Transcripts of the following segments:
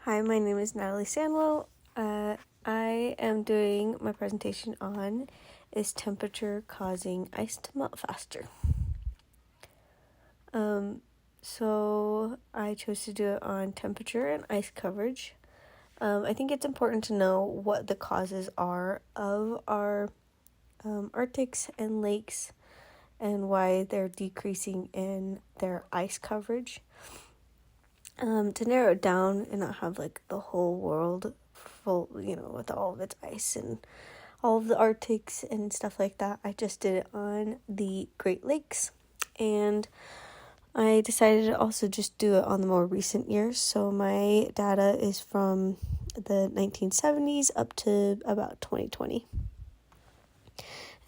Hi, my name is Natalie Sandwell. I am doing my presentation on is temperature causing ice to melt faster. So I chose to do it on temperature and ice coverage. I think it's important to know what the causes are of our Arctics and lakes and why they're decreasing in their ice coverage. To narrow it down and not have like the whole world full, with all of its ice and all of the Arctics and stuff like that, I just did it on the Great Lakes. And I decided to also just do it on the more recent years. So my data is from the 1970s up to about 2020.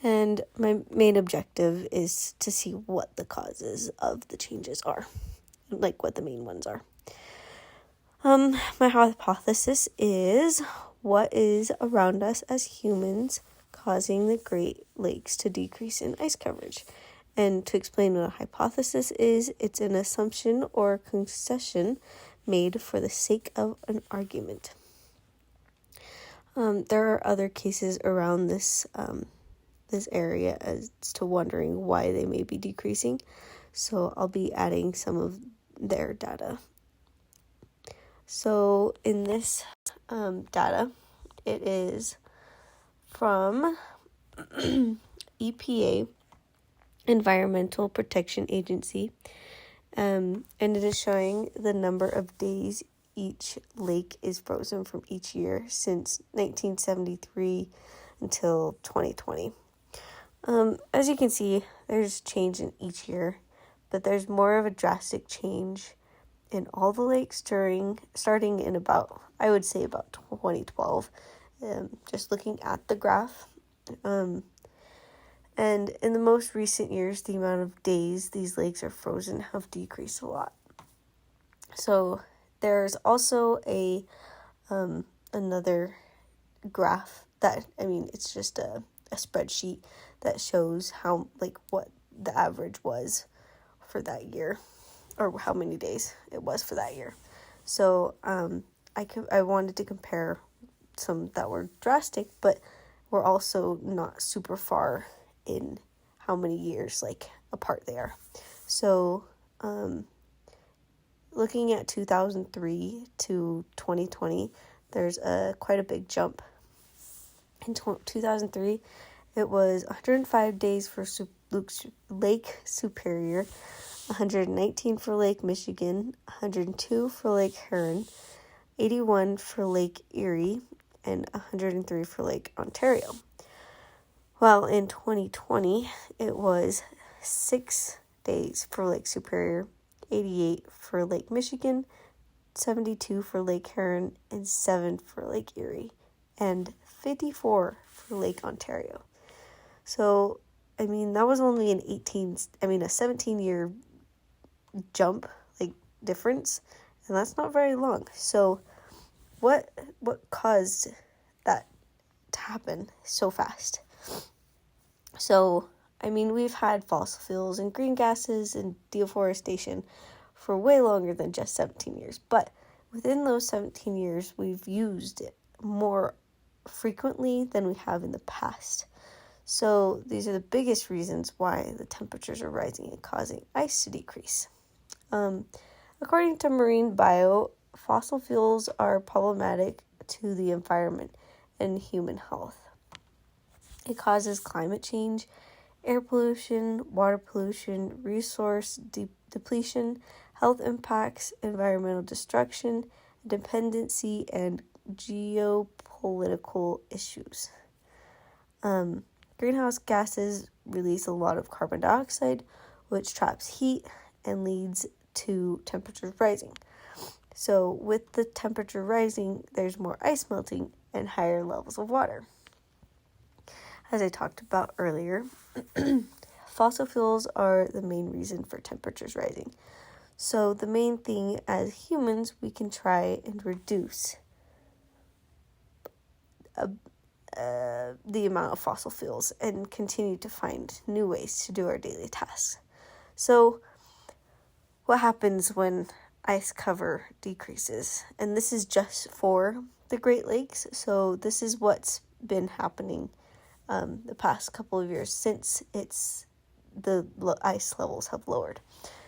And my main objective is to see what the causes of the changes are, like what the main ones are. My hypothesis is what is around us as humans causing the Great Lakes to decrease in ice coverage. And to explain what a hypothesis is, it's an assumption or concession made for the sake of an argument. There are other cases around this area as to wondering why they may be decreasing. So I'll be adding some of their data. So in this data, it is from EPA, Environmental Protection Agency, and it is showing the number of days each lake is frozen from each year since 1973 until 2020. As you can see, there's change in each year, but there's more of a drastic change in all the lakes starting in about 2012, just looking at the graph. And in the most recent years, the amount of days these lakes are frozen have decreased a lot. So there's also another graph that, it's just a spreadsheet that shows how, what the average was for that year, or how many days it was for that year. So I wanted to compare some that were drastic, but were also not super far in how many years apart they are. So looking at 2003 to 2020, there's quite a big jump. In 2003, it was 105 days for Lake Superior, 119 for Lake Michigan, 102 for Lake Huron, 81 for Lake Erie, and 103 for Lake Ontario. While in 2020, it was 6 days for Lake Superior, 88 for Lake Michigan, 72 for Lake Huron, and 7 for Lake Erie, and 54 for Lake Ontario. So, that was only a 17-year jump, difference, and that's not very long. So what caused that to happen so fast? So we've had fossil fuels and green gases and deforestation for way longer than just 17 years, but within those 17 years we've used it more frequently than we have in the past. So these are the biggest reasons why the temperatures are rising and causing ice to decrease. According to Marine Bio, fossil fuels are problematic to the environment and human health. It causes climate change, air pollution, water pollution, resource depletion, health impacts, environmental destruction, dependency, and geopolitical issues. Greenhouse gases release a lot of carbon dioxide, which traps heat and leads to temperatures rising. So with the temperature rising, there's more ice melting and higher levels of water. As I talked about earlier, fossil fuels are the main reason for temperatures rising. So the main thing as humans, we can try and reduce the amount of fossil fuels and continue to find new ways to do our daily tasks. So what happens when ice cover decreases. And this is just for the Great Lakes. So this is what's been happening the past couple of years since the ice levels have lowered.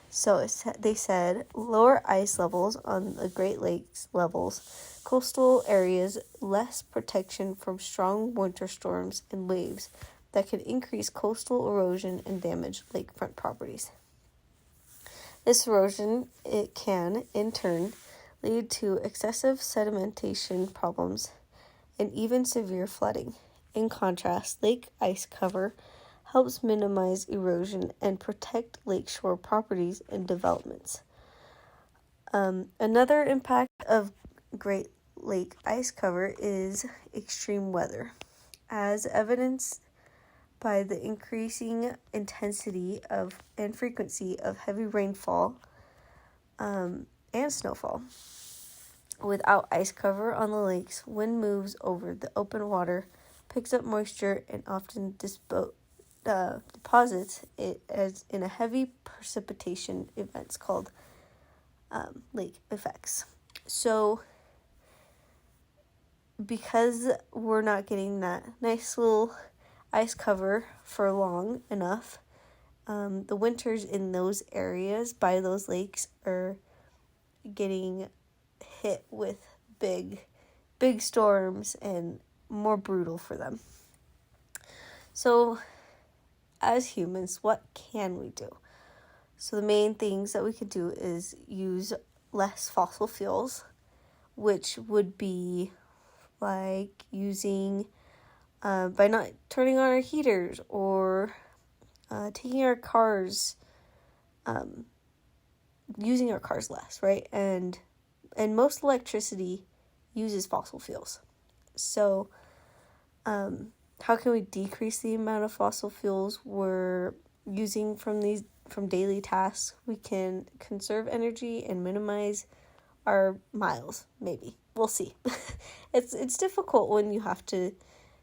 So they said lower ice levels on the Great Lakes levels, coastal areas, less protection from strong winter storms and waves that can increase coastal erosion and damage lakefront properties. This erosion, it can, in turn, lead to excessive sedimentation problems and even severe flooding. In contrast, lake ice cover helps minimize erosion and protect lakeshore properties and developments. Another impact of Great Lake ice cover is extreme weather, as evidenced by the increasing intensity and frequency of heavy rainfall and snowfall. Without ice cover on the lakes, wind moves over the open water, picks up moisture, and often deposits it as in a heavy precipitation events called lake effects. So because we're not getting that nice little ice cover for long enough, the winters in those areas by those lakes are getting hit with big storms and more brutal for them. So as humans, what can we do? So the main things that we could do is use less fossil fuels, which would be like using, by not turning on our heaters or taking our cars, using our cars less, right? And most electricity uses fossil fuels. So how can we decrease the amount of fossil fuels we're using from daily tasks? We can conserve energy and minimize our miles, maybe. We'll see. It's difficult when you have to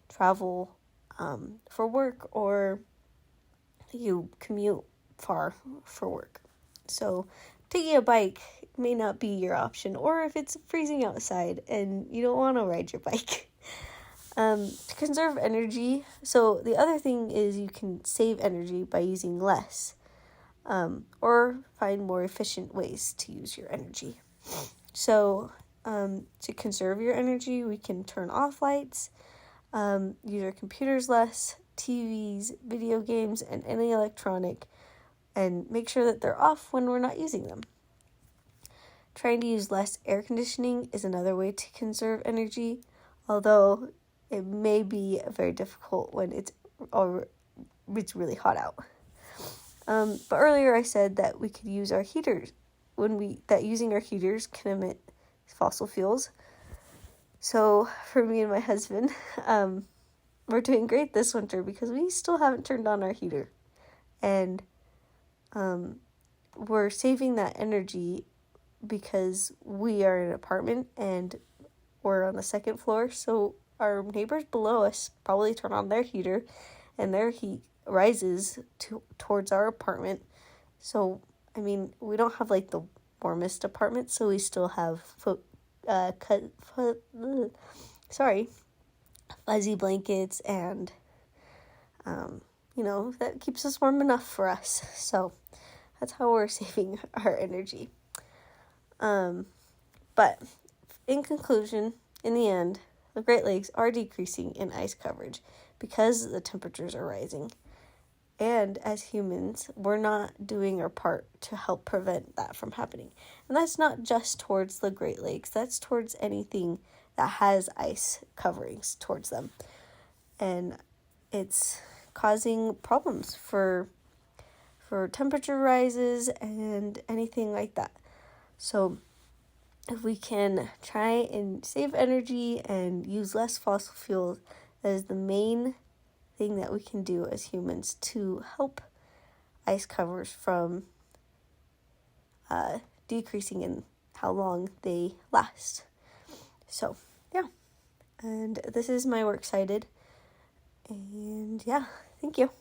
travel for work or you commute far for work. So taking a bike may not be your option, or if it's freezing outside and you don't want to ride your bike. To conserve energy, so the other thing is you can save energy by using less, or find more efficient ways to use your energy. So to conserve your energy, we can turn off lights, use our computers less, TVs, video games, and any electronic, and make sure that they're off when we're not using them. Trying to use less air conditioning is another way to conserve energy, although it may be very difficult when it's really hot out. But earlier I said that we could use our heaters, that using our heaters can emit fossil fuels. So for me and my husband, we're doing great this winter because we still haven't turned on our heater. And we're saving that energy because we are in an apartment and we're on the second floor. So our neighbors below us probably turn on their heater and their heat rises towards our apartment. So, I mean, we don't have like the warmest apartment, so we still have fuzzy blankets and, that keeps us warm enough for us. So that's how we're saving our energy. But in conclusion, in the end, the Great Lakes are decreasing in ice coverage because the temperatures are rising. And as humans, we're not doing our part to help prevent that from happening. And that's not just towards the Great Lakes. That's towards anything that has ice coverings towards them. And it's causing problems for temperature rises and anything like that. So if we can try and save energy and use less fossil fuels, that is the main thing that we can do as humans to help ice covers from decreasing in how long they last. So, yeah. And this is my works cited. And yeah, thank you.